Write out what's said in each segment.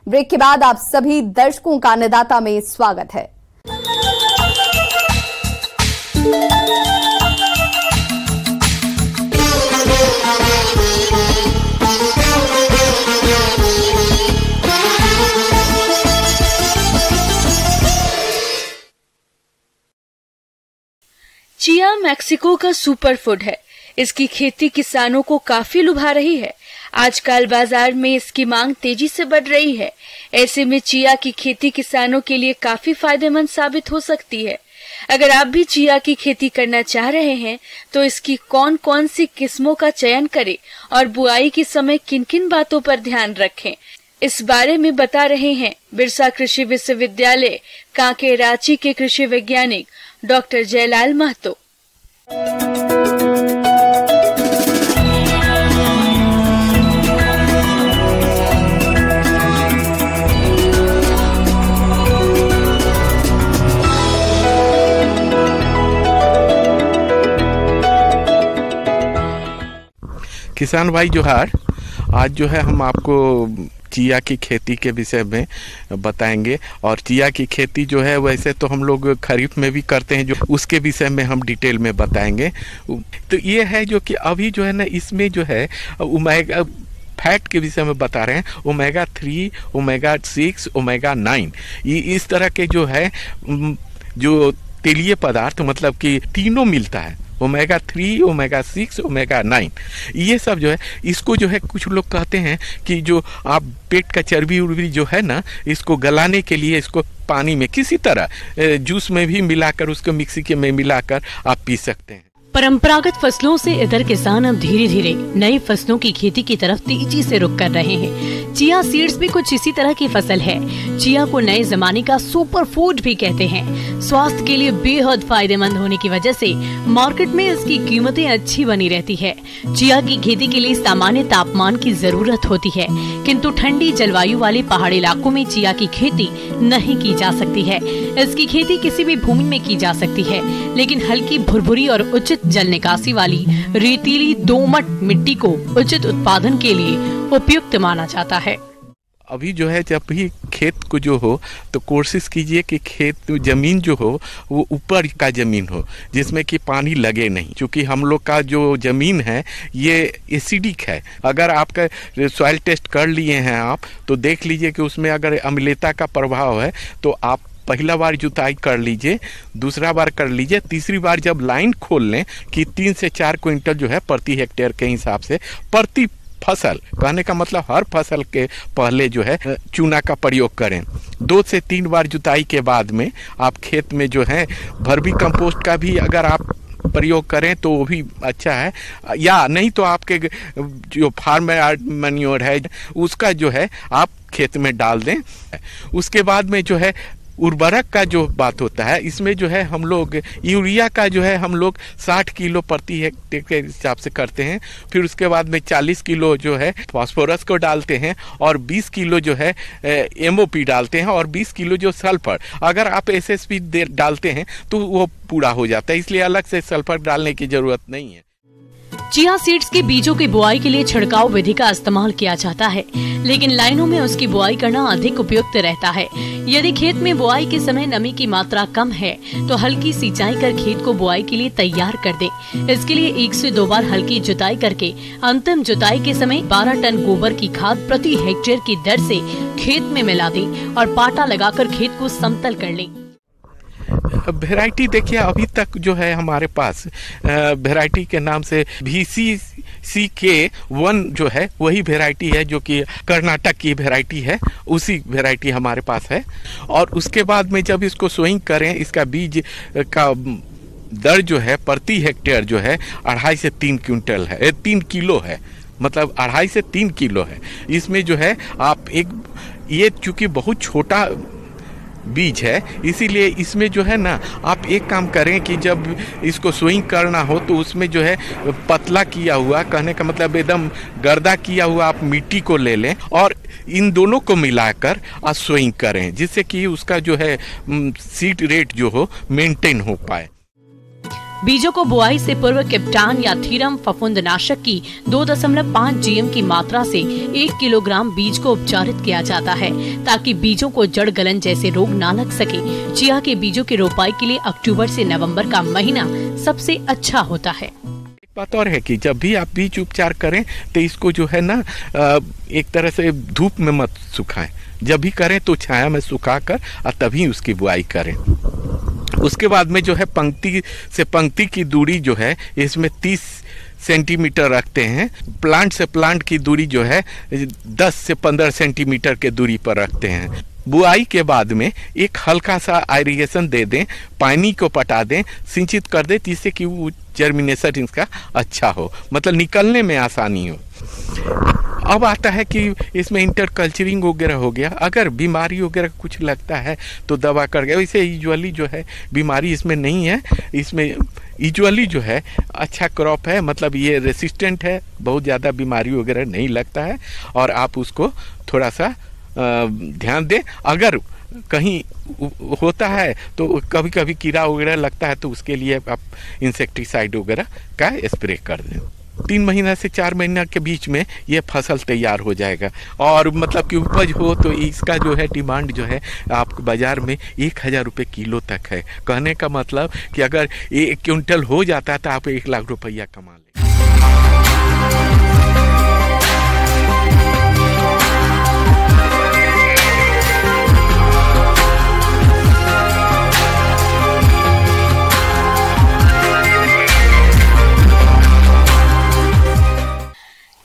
Break के बाद आप सभी दर्शकों का अन्नदाता में स्वागत है। चिया मैक्सिको का सुपर फूड है। इसकी खेती किसानों को काफी लुभा रही है। आजकल बाजार में इसकी मांग तेजी से बढ़ रही है। ऐसे में चिया की खेती किसानों के लिए काफी फायदेमंद साबित हो सकती है। अगर आप भी चिया की खेती करना चाह रहे हैं तो इसकी कौन कौन सी किस्मों का चयन करें और बुआई के समय किन किन बातों पर ध्यान रखें, इस बारे में बता रहे हैं बिरसा कृषि विश्वविद्यालय कांके रांची के कृषि वैज्ञानिक डॉक्टर जयलाल महतो। किसान भाई जोहार, आज जो है हम आपको चिया की खेती के विषय में बताएंगे। और चिया की खेती जो है वैसे तो हम लोग खरीफ में भी करते हैं, जो उसके विषय में हम डिटेल में बताएंगे। तो ये है जो कि अभी जो है ना, इसमें जो है ओमेगा फैट के विषय में बता रहे हैं। ओमेगा 3, ओमेगा 6, ओमेगा 9, ये इस तरह के जो है जो तेलीय पदार्थ मतलब कि तीनों मिलता है। ओमेगा 3, ओमेगा 6, ओमेगा 9, ये सब जो है, इसको जो है कुछ लोग कहते हैं कि जो आप पेट का चर्बी उर्बी जो है ना, इसको गलाने के लिए इसको पानी में किसी तरह जूस में भी मिलाकर, उसको मिक्सी के में मिलाकर आप पी सकते हैं। परंपरागत फसलों से इधर किसान अब धीरे धीरे नई फसलों की खेती की तरफ तेजी से रुख कर रहे हैं। चिया सीड्स भी कुछ इसी तरह की फसल है। चिया को नए जमाने का सुपर फूड भी कहते हैं। स्वास्थ्य के लिए बेहद फायदेमंद होने की वजह से मार्केट में इसकी कीमतें अच्छी बनी रहती है। चिया की खेती के लिए सामान्य तापमान की जरूरत होती है, किंतु ठंडी जलवायु वाले पहाड़ी इलाकों में चिया की खेती नहीं की जा सकती है। इसकी खेती किसी भी भूमि में की जा सकती है, लेकिन हल्की भुरभुरी और उचित जल निकासी वाली रेतीली दोमट मिट्टी को उचित उत्पादन के लिए उपयुक्त माना जाता है। अभी जो है जब भी खेत को जो हो तो कोशिश कीजिए कि खेत जमीन जो हो वो ऊपर का जमीन हो, जिसमें कि पानी लगे नहीं। क्योंकि हम लोग का जो जमीन है ये एसिडिक है। अगर आपका सॉइल टेस्ट कर लिए हैं आप, तो देख लीजिए कि उसमें अगर अम्लता का प्रभाव है तो आप पहला बार जुताई कर लीजिए, दूसरा बार कर लीजिए, तीसरी बार जब लाइन खोल लें कि 3 से 4 क्विंटल जो है प्रति हेक्टेयर के हिसाब से प्रति फसल, कहने का मतलब हर फसल के पहले जो है चूना का प्रयोग करें। 2 से 3 बार जुताई के बाद में आप खेत में जो है वर्मी कंपोस्ट का भी अगर आप प्रयोग करें तो वो भी अच्छा है, या नहीं तो आपके जो फार्म मैन्योर है उसका जो है आप खेत में डाल दें। उसके बाद में जो है उर्वरक का जो बात होता है, इसमें जो है हम लोग यूरिया का जो है हम लोग 60 किलो प्रति हेक्टेयर के हिसाब से करते हैं। फिर उसके बाद में 40 किलो जो है फास्फोरस को डालते हैं और 20 किलो जो है MOP डालते हैं और 20 किलो जो सल्फर। अगर आप SSP डालते हैं तो वो पूरा हो जाता है, इसलिए अलग से सल्फर डालने की जरूरत नहीं है। चिया सीड्स के बीजों की बुआई के लिए छिड़काव विधि का इस्तेमाल किया जाता है, लेकिन लाइनों में उसकी बुआई करना अधिक उपयुक्त रहता है। यदि खेत में बुआई के समय नमी की मात्रा कम है तो हल्की सिंचाई कर खेत को बुआई के लिए तैयार कर दें। इसके लिए 1 से 2 बार हल्की जुताई करके अंतिम जुताई के समय 12 टन गोबर की खाद प्रति हेक्टेयर की दर से खेत में मिला दें और पाटा लगाकर खेत को समतल कर लें। वैरायटी देखिए, अभी तक जो है हमारे पास वैरायटी के नाम से VCK1 जो है वही वैरायटी है, जो कि कर्नाटक की वैरायटी है, उसी वैरायटी हमारे पास है। और उसके बाद में जब इसको सोइंग करें, इसका बीज का दर जो है प्रति हेक्टेयर जो है 2.5 से 3 क्विंटल है, 3 किलो है, मतलब 2.5 से 3 किलो है। इसमें जो है आप ये चूंकि बहुत छोटा बीज है, इसीलिए इसमें जो है ना आप एक काम करें कि जब इसको सोइंग करना हो तो उसमें जो है पतला किया हुआ, कहने का मतलब एकदम गर्दा किया हुआ आप मिट्टी को ले लें और इन दोनों को मिलाकर आप सोइंग करें, जिससे कि उसका जो है सीड रेट जो हो मेंटेन हो पाए। बीजों को बुआई से पूर्व कैप्टान या थीरम फफूंदनाशक की 2.5 GM की मात्रा से 1 किलोग्राम बीज को उपचारित किया जाता है ताकि बीजों को जड़ गलन जैसे रोग ना लग सके। चिया के बीजों की रोपाई के लिए अक्टूबर से नवंबर का महीना सबसे अच्छा होता है। एक बात और है कि जब भी आप बीज उपचार करें तो इसको जो है ना एक तरह से धूप में मत सुखाएं, जब भी करें तो छाया में सुखाकर और तभी उसकी बुआई करें। उसके बाद में जो है पंक्ति से पंक्ति की दूरी जो है इसमें 30 सेंटीमीटर रखते हैं। प्लांट से प्लांट की दूरी जो है 10 से 15 सेंटीमीटर के दूरी पर रखते हैं। बुआई के बाद में एक हल्का सा आयरिगेशन दे दें, पानी को पटा दें, सिंचित कर दें, जिससे कि वो जर्मिनेशन इसका अच्छा हो, मतलब निकलने में आसानी हो। अब आता है कि इसमें इंटरकल्चरिंग वगैरह हो गया, अगर बीमारी वगैरह कुछ लगता है तो दवा कर गया। वैसे यूजुअली जो है बीमारी इसमें नहीं है, इसमें यूजुअली जो है अच्छा क्रॉप है, मतलब ये रेसिस्टेंट है, बहुत ज़्यादा बीमारी वगैरह नहीं लगता है। और आप उसको थोड़ा सा ध्यान दें। अगर कहीं होता है तो कभी कभी कीड़ा वगैरह लगता है तो उसके लिए आप इंसेक्टिसाइड वगैरह का स्प्रे कर दें। 3 महीना से 4 महीना के बीच में ये फसल तैयार हो जाएगा और मतलब कि उपज हो तो इसका जो है डिमांड जो है आपको बाजार में 1000 रुपये किलो तक है। कहने का मतलब कि अगर 1 क्विंटल हो जाता है तो आप 1 लाख रुपया कमा लें।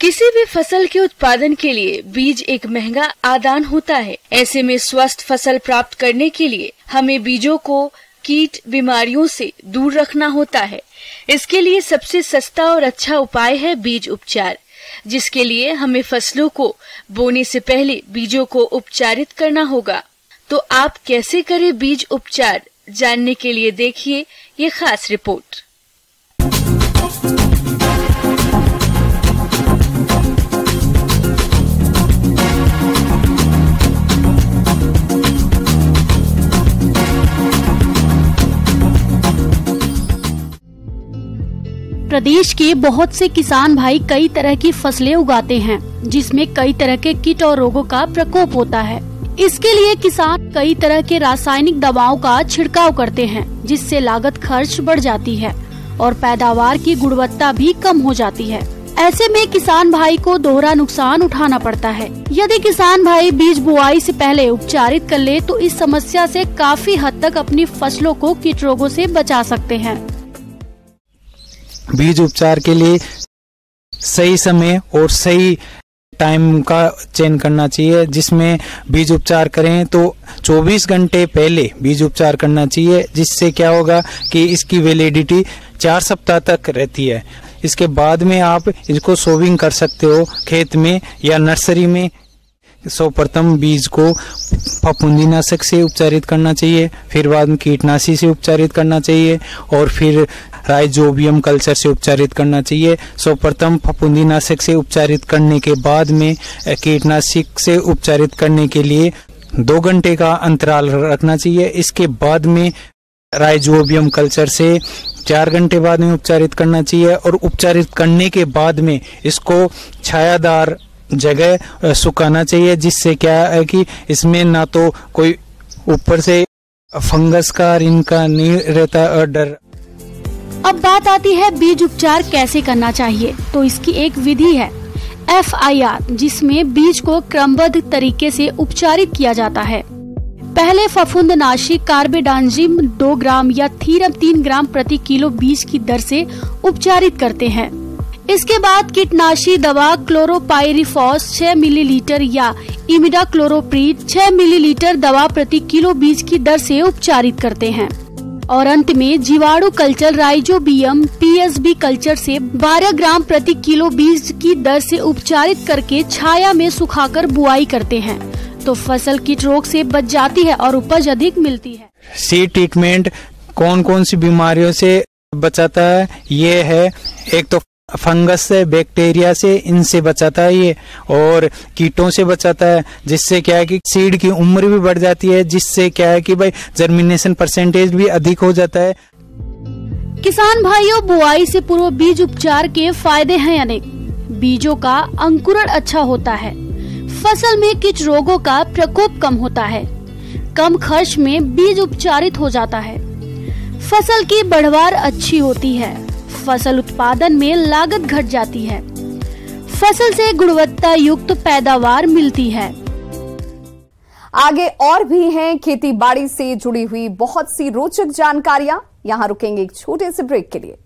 किसी भी फसल के उत्पादन के लिए बीज एक महंगा आदान होता है। ऐसे में स्वस्थ फसल प्राप्त करने के लिए हमें बीजों को कीट बीमारियों से दूर रखना होता है। इसके लिए सबसे सस्ता और अच्छा उपाय है बीज उपचार, जिसके लिए हमें फसलों को बोने से पहले बीजों को उपचारित करना होगा। तो आप कैसे करें बीज उपचार, जानने के लिए देखिए ये खास रिपोर्ट। प्रदेश के बहुत से किसान भाई कई तरह की फसलें उगाते हैं, जिसमें कई तरह के कीट और रोगों का प्रकोप होता है। इसके लिए किसान कई तरह के रासायनिक दवाओं का छिड़काव करते हैं, जिससे लागत खर्च बढ़ जाती है और पैदावार की गुणवत्ता भी कम हो जाती है। ऐसे में किसान भाई को दोहरा नुकसान उठाना पड़ता है। यदि किसान भाई बीज बुआई से पहले उपचारित कर ले तो इस समस्या से काफी हद तक अपनी फसलों को कीट रोगों से बचा सकते हैं। बीज उपचार के लिए सही समय और सही टाइम का चयन करना चाहिए, जिसमें बीज उपचार करें तो 24 घंटे पहले बीज उपचार करना चाहिए, जिससे क्या होगा कि इसकी वैलिडिटी 4 सप्ताह तक रहती है। इसके बाद में आप इसको सोविंग कर सकते हो खेत में या नर्सरी में। सर्वप्रथम बीज को फफूंदीनाशक से उपचारित करना चाहिए, फिर बाद में कीटनाशी से उपचारित करना चाहिए और फिर राइजोबियम कल्चर से उपचारित करना चाहिए। सर्वप्रथम फफूंदीनाशक से उपचारित करने के बाद में कीटनाशक से उपचारित करने के लिए 2 घंटे का अंतराल रखना चाहिए। इसके बाद में राइजोबियम कल्चर से 4 घंटे बाद में उपचारित करना चाहिए और उपचारित करने के बाद में इसको छायादार जगह सुखाना चाहिए, जिससे क्या है कि इसमें ना तो कोई ऊपर से फंगस का इनका नहीं रहता और डर। अब बात आती है बीज उपचार कैसे करना चाहिए। तो इसकी एक विधि है FIR, जिसमें बीज को क्रमबद्ध तरीके से उपचारित किया जाता है। पहले फफूंदनाशी कार्बेडाजिम 2 ग्राम या थीरम 3 ग्राम प्रति किलो बीज की दर से उपचारित करते हैं। इसके बाद कीटनाशी दवा क्लोरोपाइरिफॉस 6 मिलीलीटर या इमिडाक्लोरोप्रीड 6 मिलीलीटर दवा प्रति किलो बीज की दर से उपचारित करते हैं। और अंत में जीवाणु कल्चर राइजोबियम PSB कल्चर से 12 ग्राम प्रति किलो बीज की दर से उपचारित करके छाया में सुखाकर बुआई करते हैं। तो फसल कीट रोग से बच जाती है और उपज अधिक मिलती है। सीड ट्रीटमेंट कौन कौन सी बीमारियों से बचाता है? ये है, एक तो फंगस से, बैक्टीरिया से, इनसे बचाता है ये, और कीटों से बचाता है, जिससे क्या है कि सीड की उम्र भी बढ़ जाती है, जिससे क्या है कि भाई जर्मिनेशन परसेंटेज भी अधिक हो जाता है। किसान भाइयों, बुआई से पूर्व बीज उपचार के फायदे हैं अनेक। बीजों का अंकुरण अच्छा होता है, फसल में कीट रोगों का प्रकोप कम होता है, कम खर्च में बीज उपचारित हो जाता है, फसल की बढ़वार अच्छी होती है, फसल उत्पादन में लागत घट जाती है, फसल से गुणवत्ता युक्त पैदावार मिलती है। आगे और भी हैं खेती बाड़ी से जुड़ी हुई बहुत सी रोचक जानकारियां। यहां रुकेंगे एक छोटे से ब्रेक के लिए।